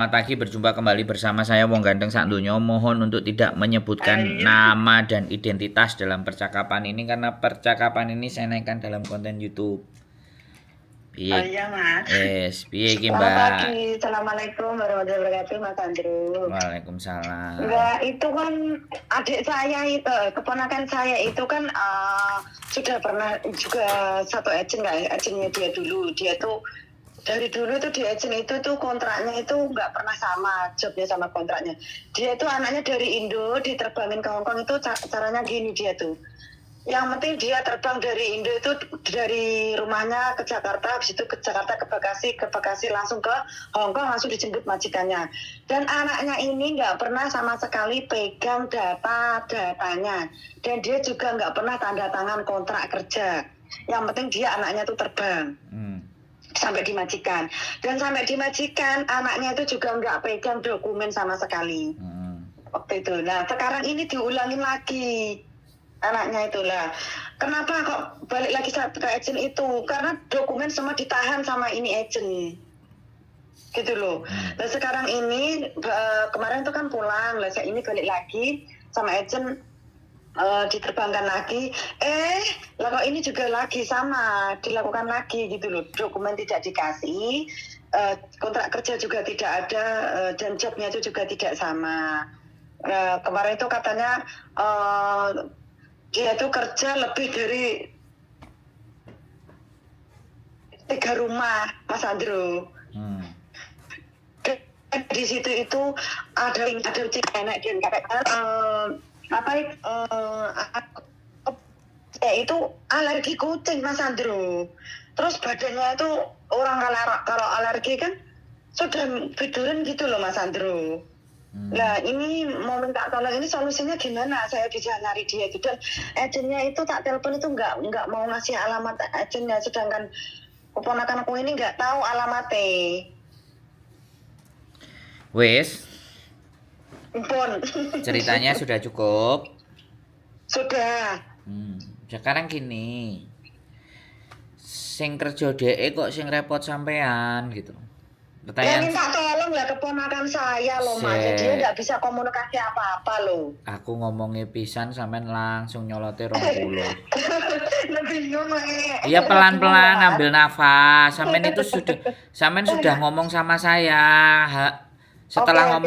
Selamat pagi, berjumpa kembali bersama saya Wong Ganteng Sakdonya. Mohon untuk tidak menyebutkan nama dan identitas dalam percakapan ini karena percakapan ini saya naikkan dalam konten YouTube. Oh iya Mas. Piye iki Selamat Mbak? pagi, Assalamualaikum warahmatullahi wabarakatuh Mas Andrew. Waalaikumsalam. Enggak, itu kan adik saya itu, keponakan saya itu kan sudah pernah juga satu agent nggak, agentnya dia dulu. Dia tuh dari dulu tuh di agent itu tuh kontraknya itu nggak pernah sama, jobnya sama kontraknya. Dia tuh anaknya dari Indo, diterbangin ke Hongkong itu caranya gini dia tuh. Yang penting dia terbang dari Indo itu dari rumahnya ke Jakarta, habis itu ke Jakarta ke Bekasi langsung ke Hongkong, langsung dijemput majikannya. Dan anaknya ini nggak pernah sama sekali pegang datanya. Dan dia juga nggak pernah tanda tangan kontrak kerja. Yang penting dia anaknya tuh terbang. Sampai di majikan. Dan sampai di majikan anaknya itu juga nggak pegang dokumen sama sekali. Waktu itu. Nah sekarang ini diulangin lagi. Anaknya itulah. Kenapa kok balik lagi ke agent itu? Karena dokumen semua ditahan sama ini agent. Gitu loh. Dan sekarang ini kemarin itu kan pulang, lah saya ini balik lagi sama agent diterbangkan lagi. Lah kok ini juga lagi sama dilakukan lagi gitu loh. Dokumen tidak dikasih, kontrak kerja juga tidak ada, dan jobnya itu juga tidak sama. Kemarin itu katanya dia tuh kerja lebih dari 3 rumah, Mas Andrew. Di situ itu ada enak dan itu alergi kucing, Mas Andrew. Terus badannya itu orang kalau alergi kan sudah biduran gitu loh, Mas Andrew. Nah ini mau minta tolong, ini solusinya gimana saya bisa nyari dia itu. Dan agentnya itu tak telepon itu nggak mau ngasih alamat agentnya, sedangkan keponakan aku ini nggak tahu alamatnya. Wes, Pun ceritanya sudah cukup. sudah. Sekarang gini, sing kerja dhek kok sing repot sampean gitu. Ya minta tolong lah keponakan saya loh Mas, dia nggak bisa komunikasi apa-apa loh. Aku ngomongnya pisan sampean langsung nyolote 20. Bingung Iya, pelan-pelan ambil nafas. Sampean sudah ngomong sama saya. Setelah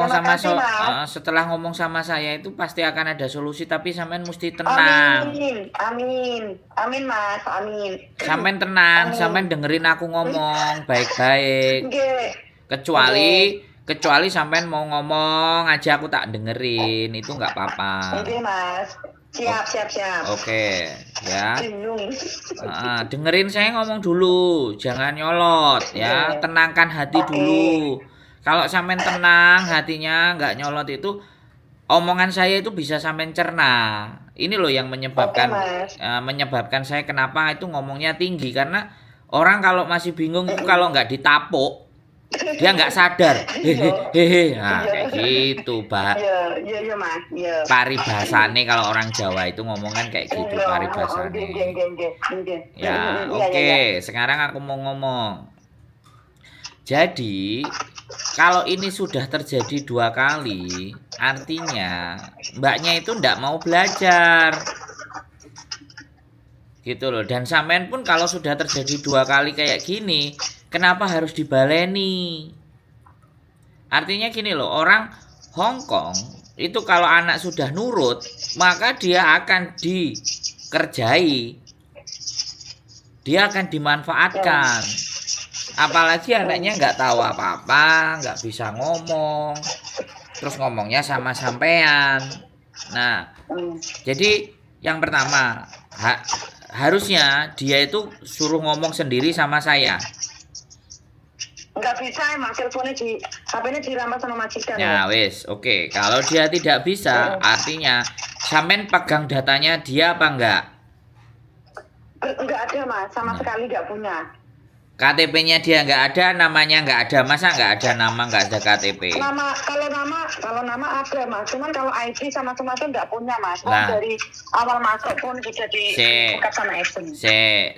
ngomong sama saya itu pasti akan ada solusi, tapi sampean mesti tenang. Amin Mas, amin. Sampean tenang, sampean dengerin aku ngomong baik-baik. Kecuali sampean mau ngomong aja aku tak dengerin, itu nggak apa-apa. Oke Mas, siap. Oke, ya. Dengerin saya ngomong dulu, jangan nyolot ya. Tenangkan hati dulu. Kalau sampean tenang hatinya nggak nyolot itu, omongan saya itu bisa sampean cerna. Ini loh yang menyebabkan saya kenapa itu ngomongnya tinggi, karena orang kalau masih bingung itu kalau nggak ditapuk dia nggak sadar. Hehehe. Nah, kayak gitu, Pak. Iya, Mas. Iya. Paribasane kalau orang Jawa itu ngomongan kayak gitu, paribasane. Ya, oke. Sekarang aku mau ngomong. Jadi, kalau ini sudah terjadi 2 kali, artinya mbaknya itu ndak mau belajar. Gitu loh. Dan sampean pun kalau sudah terjadi 2 kali kayak gini, kenapa harus dibaleni? Artinya gini loh, orang Hongkong itu kalau anak sudah nurut, maka dia akan dikerjai. Dia akan dimanfaatkan. Apalagi anaknya nggak tahu apa-apa, nggak bisa ngomong, terus ngomongnya sama sampean. Nah, jadi yang pertama harusnya dia itu suruh ngomong sendiri sama saya. Nggak bisa emang, teleponnya HP-nya dirampas sama majikan. Ya wes, oke. Kalau dia tidak bisa, artinya sampean pegang datanya dia apa enggak? Enggak ada Mas, sama sekali nggak punya. KTP-nya dia nggak ada, namanya nggak ada. Masa nggak ada nama, nggak ada KTP? Kalau nama ada Mas, cuman kalau ID sama semua itu nggak punya Mas. Dari awal masuk pun sudah dibuka sama agent.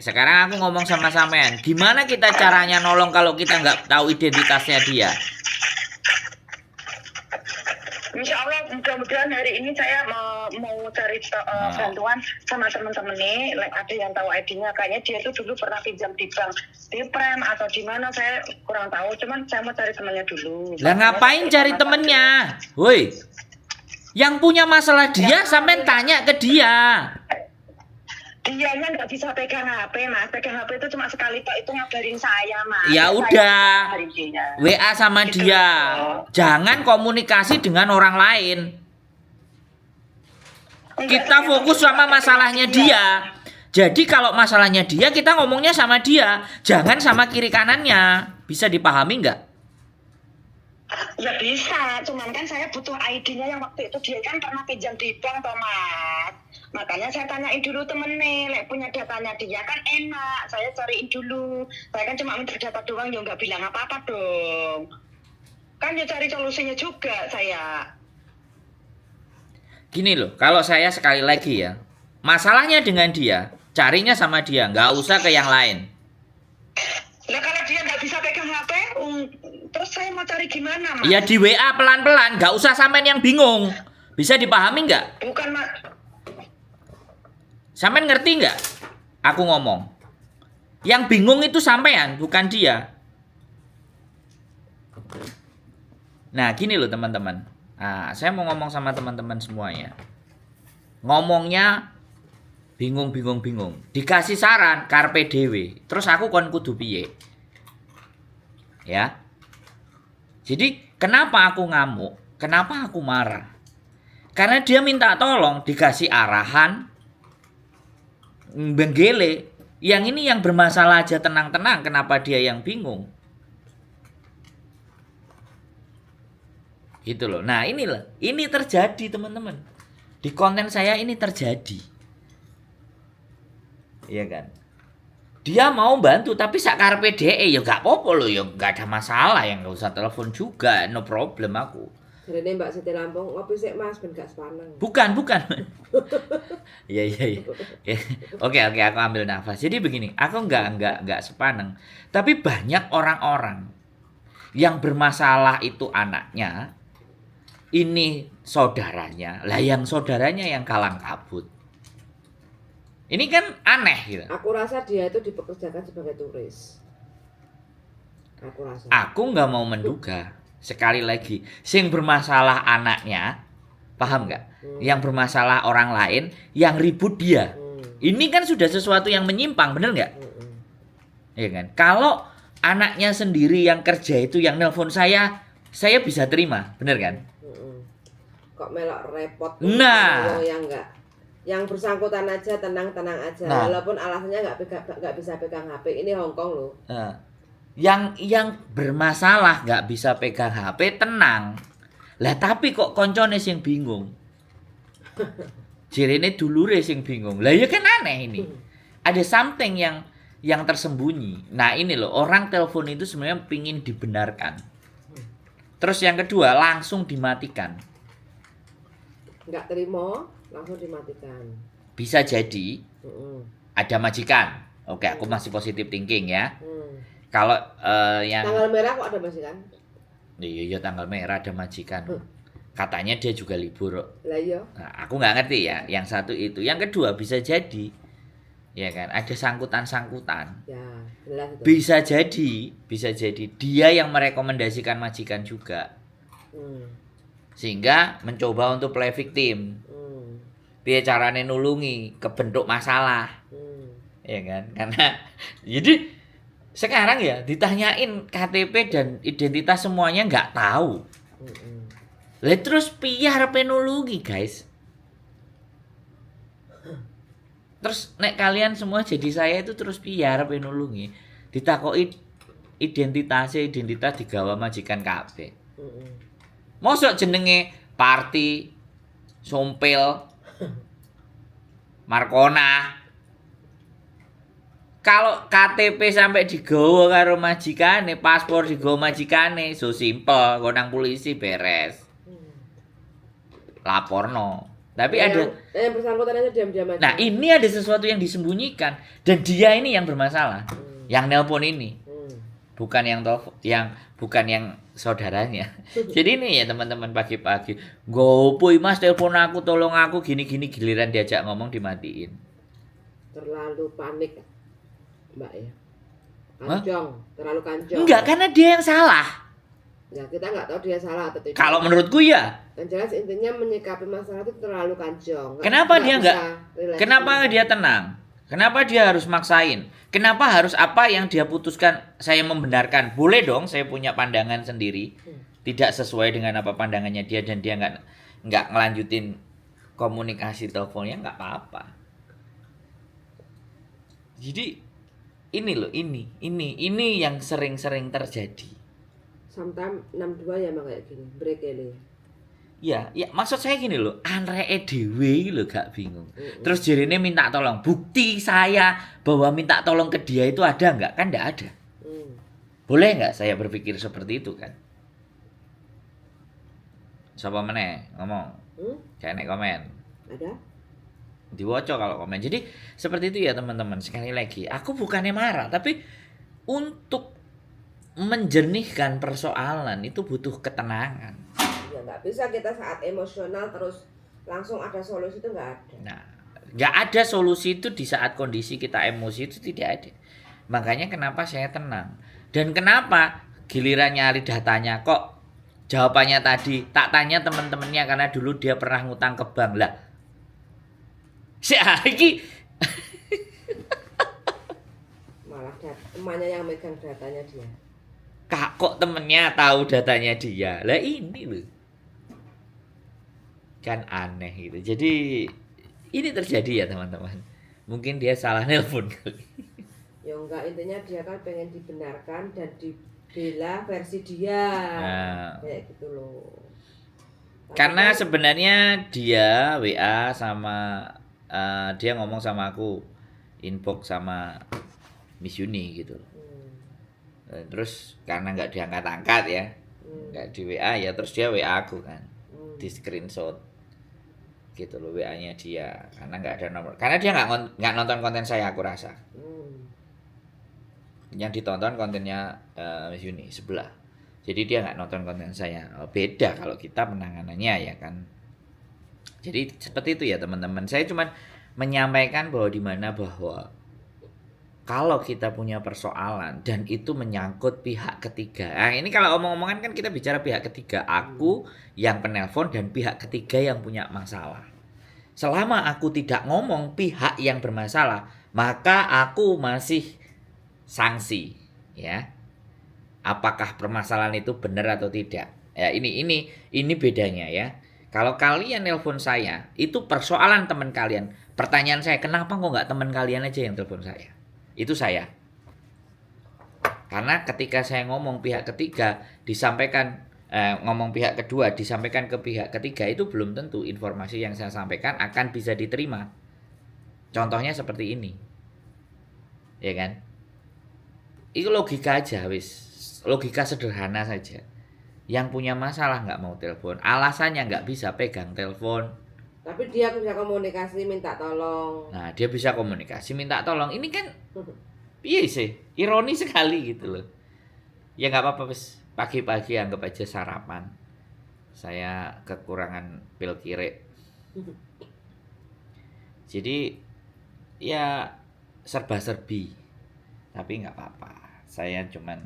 Sekarang aku ngomong sama sampean, gimana kita caranya nolong kalau kita nggak tahu identitasnya dia? Insya Allah mudah-mudahan hari ini saya mau cari bantuan sama teman-teman nih. Like, ada yang tahu ID-nya, kayaknya dia tuh dulu pernah pinjam di bank di Prem atau di mana, saya kurang tahu. Cuman saya mau cari temannya dulu. Lah ngapain cari temennya? Woi, yang punya masalah dia sampean tanya ke dia. Dianya nggak bisa pegang HP, Mas. Pegang HP itu cuma sekali Pak, itu ngabarin saya, Mas. Ya Saya udah, ngabarin dia. WA sama Gitu dia. loh. Jangan komunikasi dengan orang lain. Enggak, Kita saya fokus tuh sama cuma masalahnya pegang dia. Jadi kalau masalahnya dia, kita ngomongnya sama dia. Jangan sama kiri kanannya. Bisa dipahami nggak? Ya bisa, cuman kan saya butuh ID-nya yang waktu itu dia kan pernah pinjam di bank, toh Mas. Makanya saya tanyain dulu temennya, like, punya datanya dia kan enak, saya cariin dulu. Saya kan cuma minta data doang, ya nggak bilang apa-apa dong. Kan ya cari solusinya juga saya. Gini loh, kalau saya sekali lagi ya, masalahnya dengan dia, carinya sama dia, nggak usah ke yang lain. Nah kalau dia nggak bisa pegang HP, terus saya mau cari gimana, Mas? Ya di WA pelan-pelan, nggak usah sampean yang bingung. Bisa dipahami nggak? Bukan, Mas. Sampean ngerti nggak? Aku ngomong. Yang bingung itu sampean, bukan dia. Nah, gini loh teman-teman. Nah, saya mau ngomong sama teman-teman semuanya. Ngomongnya bingung. Dikasih saran, karpe dewe. Terus aku kon kudu piye? Ya. Jadi, kenapa aku ngamuk? Kenapa aku marah? Karena dia minta tolong, dikasih arahan, benggele. Yang ini yang bermasalah aja tenang-tenang, kenapa dia yang bingung? Gitu loh. Nah, ini terjadi teman-teman. Di konten saya ini terjadi. Iya kan? Dia mau bantu tapi sakarpe DE ya gak apa-apa loh, ya gak ada masalah, yang gak usah telepon juga, no problem aku. Jarene Mbak Siti Lampung, ngopi sik Mas ben gak sepaneng. Bukan. Iya. Ya. Oke, aku ambil nafas. Jadi begini, aku enggak sepaneng. Tapi banyak orang-orang yang bermasalah itu anaknya, ini saudaranya. Lah yang saudaranya yang kalang kabut. Ini kan aneh gitu. Aku rasa dia itu dipekerjakan sebagai turis. Aku rasa. Aku nggak mau menduga. Sekali lagi, sing bermasalah anaknya, paham nggak? Yang bermasalah orang lain, yang ribut dia. Ini kan sudah sesuatu yang menyimpang, bener nggak? Ya kan? Kalau anaknya sendiri yang kerja itu yang nelpon saya bisa terima, bener kan? Kok melok repot? Nah, yang enggak. Yang bersangkutan aja tenang-tenang aja. Nah. Walaupun alasannya nggak bisa pegang HP. Ini Hong Kong loh. Yang bermasalah nggak bisa pegang HP tenang. Lah tapi kok koncone sing bingung. Jirene dulure sing bingung. Lah ya kan aneh ini. Ada something yang tersembunyi. Nah ini loh, orang telepon itu sebenarnya pingin dibenarkan. Terus yang kedua langsung dimatikan. Nggak terima, langsung dimatikan. Bisa jadi ada majikan. Oke, aku masih positive thinking ya. Kalau yang Tanggal merah kok ada majikan? Iya tanggal merah ada majikan. Katanya dia juga libur. Lah iya. Nah, aku nggak ngerti ya. Yang satu itu, yang kedua bisa jadi, ya kan? Ada sangkutan. Ya, jelas itu. Bisa jadi dia yang merekomendasikan majikan juga, sehingga mencoba untuk play victim. Piye carane nulungi kebentuk masalah, ya kan? Karena jadi sekarang ya ditanyain KTP dan identitas semuanya nggak tahu. Lah terus piye arepe nulungi, guys? Terus nek kalian semua jadi saya itu terus piye arepe nulungi? Ditakoki identitas digawa majikan kabeh. Mosok jenenge Parti, Sompil, Markona. Kalau KTP sampai digawa karo majikane, paspor digawa majikane, so simple, kok nang polisi beres. Laporno. Tapi ada yang bersangkutan aja diam-diam aja. Nah, ini ada sesuatu yang disembunyikan dan dia ini yang bermasalah. Yang nelpon ini. bukan yang saudaranya. Jadi ini ya teman-teman, pagi-pagi gopui mas telepon aku, tolong aku gini-gini, giliran diajak ngomong dimatiin. Terlalu panik Mbak ya. Hah? Kanjong, terlalu kanjong. Enggak, karena dia yang salah. Ya kita nggak tahu dia salah atau tidak. Kalau menurutku ya. Yang jelas intinya menyikapi masalah itu terlalu kanjong. Kenapa dia bisa enggak? relax Kenapa bisa. dia tenang? Kenapa dia harus maksain? Kenapa harus apa yang dia putuskan saya membenarkan? Boleh dong saya punya pandangan sendiri. Tidak sesuai dengan apa pandangannya dia dan dia nggak ngelanjutin komunikasi teleponnya, nggak apa-apa. Jadi ini loh, ini yang sering-sering terjadi. Sometimes 62 ya emang kayak gini, break ini. Ya, maksud saya gini loh, anreke dhewe iki lho gak bingung. Terus jarine minta tolong. Bukti saya bahwa minta tolong ke dia itu ada nggak? Kan nggak ada. Boleh nggak saya berpikir seperti itu kan? Siapa meneh ngomong? Kayak nek komen. Ada? Diwoco kalau komen. Jadi seperti itu ya teman-teman. Sekali lagi, aku bukannya marah, tapi untuk menjernihkan persoalan itu butuh ketenangan. Ya nggak bisa kita saat emosional terus langsung ada solusi, itu nggak ada. Nah, nggak ada solusi itu di saat kondisi kita emosi, itu tidak ada. Makanya kenapa saya tenang. Dan kenapa giliran nyari datanya kok jawabannya tadi tak tanya teman-temannya karena dulu dia pernah ngutang ke bank lah. Iki Malah temannya yang megang datanya dia. kok temennya tahu datanya dia. Lah ini loh. Kan aneh gitu. Jadi ini terjadi ya teman-teman. Mungkin dia salah nelpon kali. Ya enggak, intinya dia kan pengen dibenarkan dan dibela versi dia. Nah. Kayak gitu loh. Karena sebenarnya dia WA sama dia ngomong sama aku, inbox sama Miss Yuni gitu. Terus karena nggak diangkat-angkat ya, nggak di WA ya, terus dia WA aku kan, di screenshot gitu loh WA-nya dia, karena nggak ada nomor, karena dia nggak nonton konten saya aku rasa. Yang ditonton kontennya Miss Yuni sebelah, jadi dia nggak nonton konten saya. Beda kalau kita penanganannya ya kan. Jadi seperti itu ya teman-teman. Saya cuma menyampaikan bahwa kalau kita punya persoalan dan itu menyangkut pihak ketiga. Nah, ini kalau omong-omongan kan kita bicara pihak ketiga. Aku yang penelpon dan pihak ketiga yang punya masalah. Selama aku tidak ngomong pihak yang bermasalah, maka aku masih sanksi, ya. Apakah permasalahan itu benar atau tidak? Ya, ini bedanya ya. Kalau kalian nelpon saya, itu persoalan teman kalian. Pertanyaan saya, kenapa kok nggak teman kalian aja yang telepon saya? Itu saya. Karena ketika saya ngomong pihak ketiga, disampaikan ngomong pihak kedua, disampaikan ke pihak ketiga, itu belum tentu informasi yang saya sampaikan akan bisa diterima. Contohnya seperti ini. Ya kan? Itu logika aja, wis. Logika sederhana saja. Yang punya masalah nggak mau telepon, alasannya nggak bisa pegang telepon. Tapi dia bisa komunikasi minta tolong. Nah, dia bisa komunikasi minta tolong. Ini kan iya sih, ironi sekali gitu loh. Ya nggak apa-apa, wis. Pagi-pagi anggap aja sarapan. Saya kekurangan pil kire. Jadi ya serba-serbi. Tapi nggak apa-apa. Saya cuman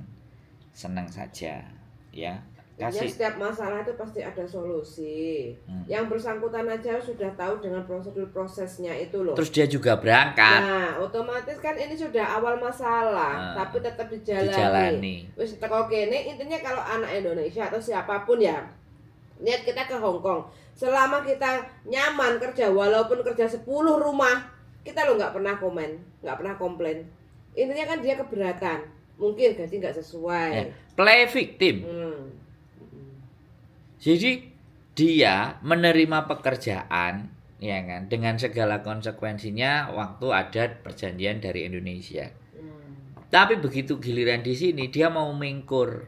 senang saja, ya. Jadi setiap masalah itu pasti ada solusi. Yang bersangkutan aja sudah tahu dengan prosedur prosesnya itu loh. Terus dia juga berangkat. Nah, otomatis kan ini sudah awal masalah, tapi tetap dijalani. Wis teko kene intinya kalau anak Indonesia atau siapapun ya, lihat kita ke Hong Kong. Selama kita nyaman kerja, walaupun kerja 10 rumah, kita lo nggak pernah komen, nggak pernah komplain. Intinya kan dia keberatan, mungkin gaji nggak sesuai. Ya, play victim. Jadi dia menerima pekerjaan, ya kan, dengan segala konsekuensinya waktu ada perjanjian dari Indonesia. Tapi begitu giliran di sini dia mau mingkur,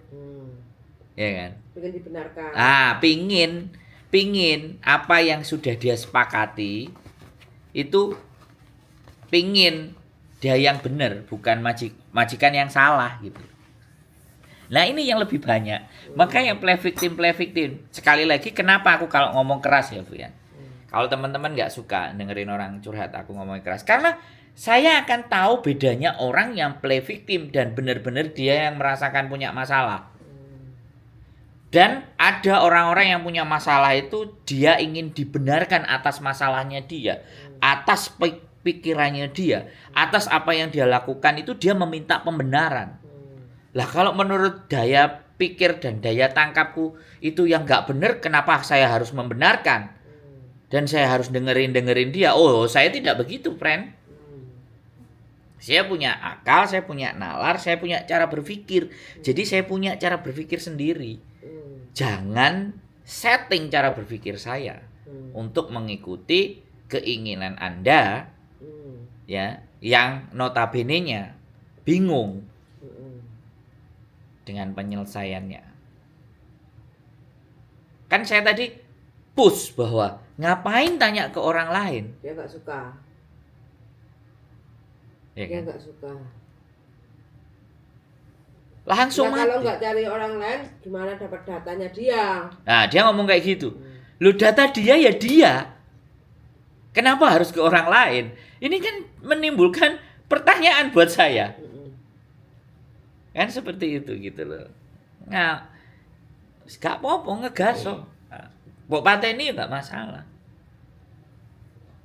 ya kan? Pengen dibenarkan. Pingin apa yang sudah dia sepakati itu, pingin dia yang benar, bukan majikan yang salah gitu. Nah ini yang lebih banyak. Makanya play victim. Sekali lagi kenapa aku kalau ngomong keras ya Bu ya. Kalau teman-teman nggak suka dengerin orang curhat aku ngomong keras. Karena saya akan tahu bedanya orang yang play victim dan benar-benar dia yang merasakan punya masalah. Dan ada orang-orang yang punya masalah itu dia ingin dibenarkan atas masalahnya dia. Atas pikirannya dia. Atas apa yang dia lakukan itu dia meminta pembenaran. Lah kalau menurut daya pikir dan daya tangkapku itu yang nggak benar, kenapa saya harus membenarkan? Dan saya harus dengerin dia. Oh, saya tidak begitu, friend. Saya punya akal, saya punya nalar, saya punya cara berpikir. Jadi saya punya cara berpikir sendiri. Jangan setting cara berpikir saya untuk mengikuti keinginan Anda ya, yang notabene-nya bingung dengan penyelesaiannya. Kan saya tadi push bahwa ngapain tanya ke orang lain? Dia nggak suka. Ya Dia kan? nggak suka. Langsung Nah, kalau mati. nggak cari orang lain, gimana dapat datanya dia? Nah, dia ngomong kayak gitu. Lu data dia ya dia. Kenapa harus ke orang lain? Ini kan menimbulkan pertanyaan buat saya. Kan seperti itu gitu loh. Nah, gak apa-apa ngegas kok. Mbok pateni nggak masalah.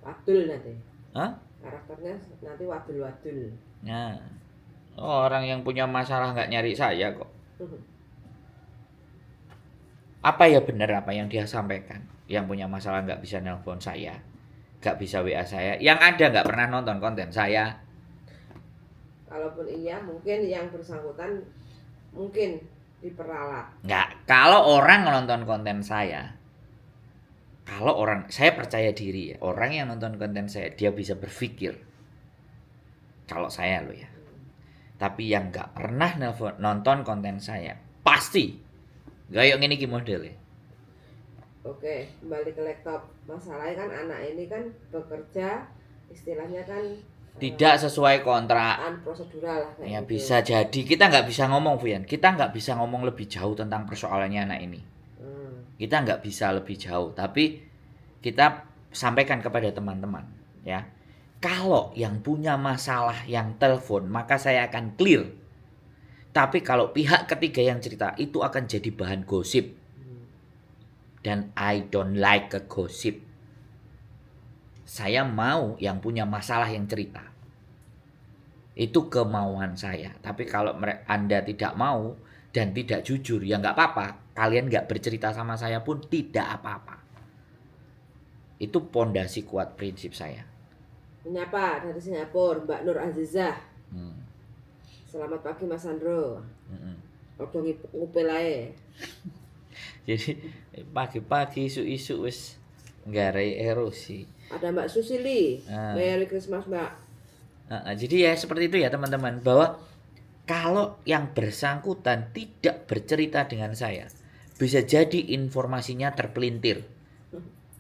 Wadul nanti. Hah? Karakternya nanti wadul-wadul. Nah, orang yang punya masalah nggak nyari saya kok. Apa ya benar apa yang dia sampaikan? Yang punya masalah nggak bisa nelpon saya, nggak bisa WA saya. Yang ada nggak pernah nonton konten saya. Kalaupun iya, mungkin yang bersangkutan mungkin diperalat. Nggak. Kalau orang nonton konten saya, saya percaya diri ya. Orang yang nonton konten saya, dia bisa berpikir. Kalau saya loh ya. Tapi yang nggak pernah nonton konten saya, pasti kayak gini modelnya. Oke, kembali ke laptop. Masalahnya kan anak ini kan bekerja, istilahnya kan Tidak sesuai kontrak. prosedural lah kayak Ya gitu. bisa jadi. Kita nggak bisa ngomong, Vian. Kita nggak bisa ngomong lebih jauh tentang persoalannya anak ini. Kita nggak bisa lebih jauh. Tapi kita sampaikan kepada teman-teman, ya. Kalau yang punya masalah yang telepon, maka saya akan clear. Tapi kalau pihak ketiga yang cerita, itu akan jadi bahan gosip. Dan I don't like a gossip. Saya mau yang punya masalah yang cerita. Itu kemauan saya. Tapi kalau Anda tidak mau dan tidak jujur, ya nggak apa-apa. Kalian nggak bercerita sama saya pun tidak apa-apa. Itu pondasi kuat prinsip saya. Menyapa dari Singapura, Mbak Nur Azizah. Selamat pagi Mas Sandro. Odo ngupil ae. Jadi pagi-pagi isu-isu wis nggarai erosi. Ada Mbak Susili. Merry Christmas, Mbak. Jadi ya seperti itu ya teman-teman, bahwa kalau yang bersangkutan tidak bercerita dengan saya, bisa jadi informasinya terpelintir.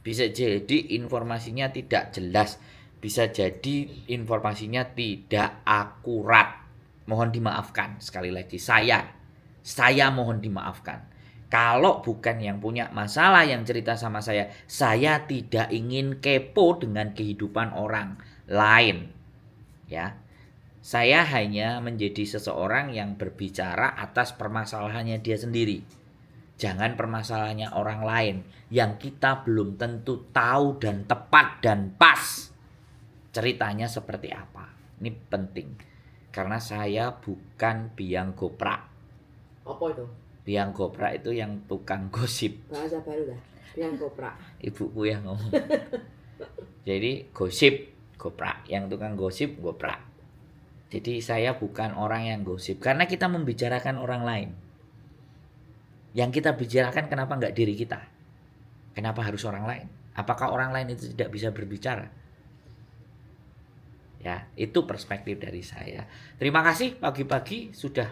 Bisa jadi informasinya tidak jelas. Bisa jadi informasinya tidak akurat. Mohon dimaafkan sekali lagi. Saya mohon dimaafkan. Kalau bukan yang punya masalah yang cerita sama saya tidak ingin kepo dengan kehidupan orang lain. Ya. Saya hanya menjadi seseorang yang berbicara atas permasalahannya dia sendiri. Jangan permasalahannya orang lain yang kita belum tentu tahu dan tepat dan pas ceritanya seperti apa. Ini penting. Karena saya bukan biang goprak. Apa itu? Biang goprak itu yang tukang gosip. Bahasa baru dah. Biang goprak. Ibuku yang ngomong. Jadi gosip, goprak. Yang tukang gosip, goprak. Jadi saya bukan orang yang gosip. Karena kita membicarakan orang lain. Yang kita bicarakan kenapa nggak diri kita? Kenapa harus orang lain? Apakah orang lain itu tidak bisa berbicara? Ya, itu perspektif dari saya. Terima kasih pagi-pagi sudah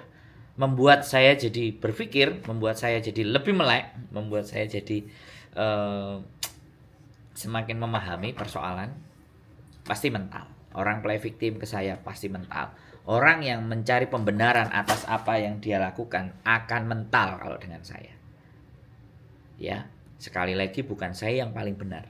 membuat saya jadi berpikir, membuat saya jadi lebih melek, membuat saya jadi semakin memahami persoalan. Pasti mental. Orang play victim ke saya pasti mental. Orang yang mencari pembenaran atas apa yang dia lakukan akan mental kalau dengan saya. Ya, sekali lagi bukan saya yang paling benar.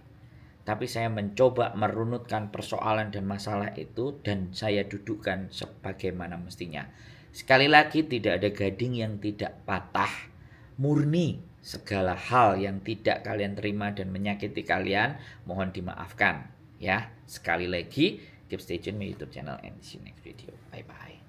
Tapi saya mencoba merunutkan persoalan dan masalah itu dan saya dudukkan sebagaimana mestinya. Sekali lagi tidak ada gading yang tidak patah, murni. Segala hal yang tidak kalian terima dan menyakiti kalian mohon dimaafkan. Ya, sekali lagi keep stay tune my YouTube channel and see you next video. Bye bye.